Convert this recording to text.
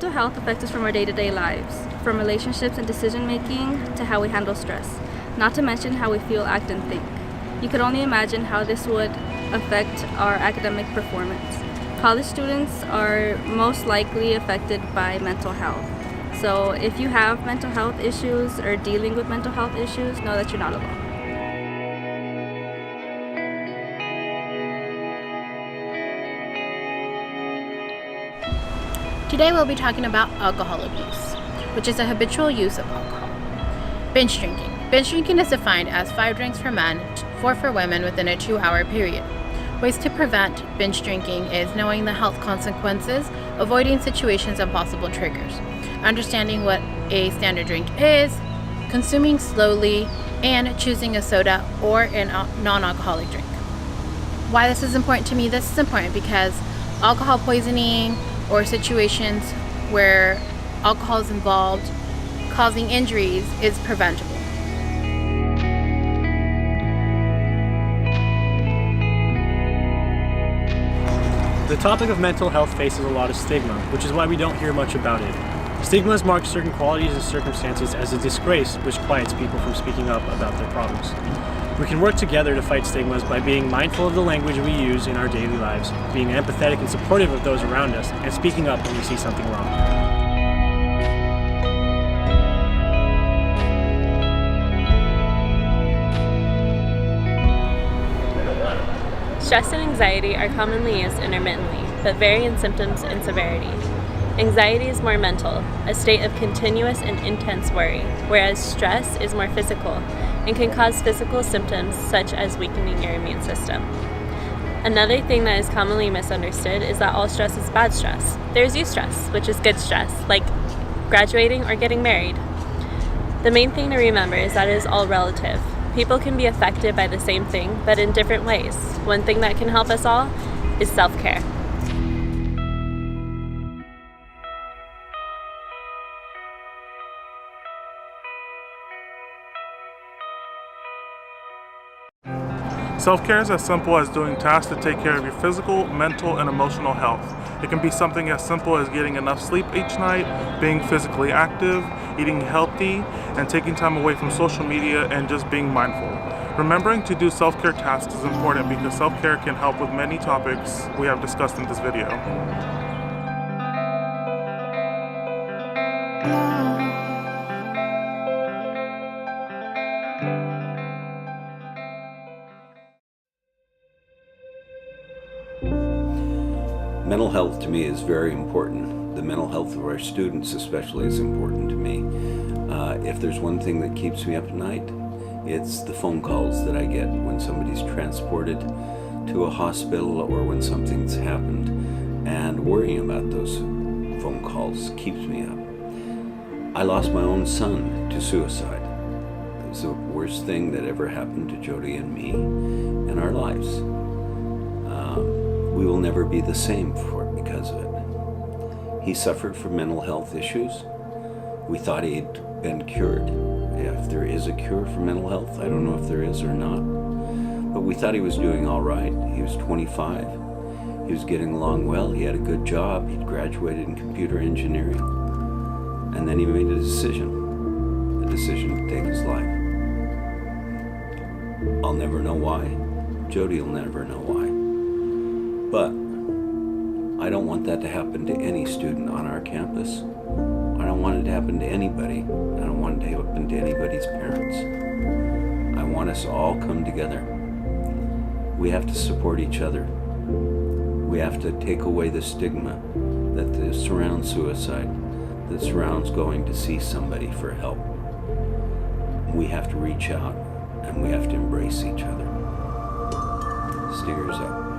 mental health affects us from our day-to-day lives, from relationships and decision-making to how we handle stress, not to mention how we feel, act, and think. You could only imagine how this would affect our academic performance. College students are most likely affected by mental health. So if you have mental health issues or dealing with mental health issues, know that you're not alone. Today we'll be talking about alcohol abuse, which is a habitual use of alcohol. Binge drinking. Binge drinking is defined as 5 drinks for men, 4 for women within a 2-hour period. Ways to prevent binge drinking is knowing the health consequences, avoiding situations and possible triggers, understanding what a standard drink is, consuming slowly, and choosing a soda or a non-alcoholic drink. Why this is important to me? This is important because alcohol poisoning or situations where alcohol is involved causing injuries is preventable. The topic of mental health faces a lot of stigma, which is why we don't hear much about it. Stigmas mark certain qualities and circumstances as a disgrace, which quiets people from speaking up about their problems. We can work together to fight stigmas by being mindful of the language we use in our daily lives, being empathetic and supportive of those around us, and speaking up when we see something wrong. Stress and anxiety are commonly used intermittently, but vary in symptoms and severity. Anxiety is more mental, a state of continuous and intense worry, whereas stress is more physical and can cause physical symptoms such as weakening your immune system. Another thing that is commonly misunderstood is that all stress is bad stress. There's eustress, which is good stress, like graduating or getting married. The main thing to remember is that it is all relative. People can be affected by the same thing, but in different ways. One thing that can help us all is self-care. Self-care is as simple as doing tasks to take care of your physical, mental, and emotional health. It can be something as simple as getting enough sleep each night, being physically active, eating healthy, and taking time away from social media and just being mindful. Remembering to do self-care tasks is important because self-care can help with many topics we have discussed in this video. Mental health to me is very important. The mental health of our students especially is important to me. If there's one thing that keeps me up at night, it's the phone calls that I get when somebody's transported to a hospital or when something's happened, and worrying about those phone calls keeps me up. I lost my own son to suicide. It was the worst thing that ever happened to Jody and me in our lives. We will never be the same because of it. He suffered from mental health issues. We thought he'd been cured. If there is a cure for mental health, I don't know if there is or not. But we thought he was doing all right. He was 25. He was getting along well. He had a good job. He'd graduated in computer engineering. And then he made a decision to take his life. I'll never know why. Jody will never know why. But I don't want that to happen to any student on our campus. I don't want it to happen to anybody. I don't want it to happen to anybody's parents. I want us to all come together. We have to support each other. We have to take away the stigma that surrounds suicide, that surrounds going to see somebody for help. We have to reach out and we have to embrace each other. Steers up.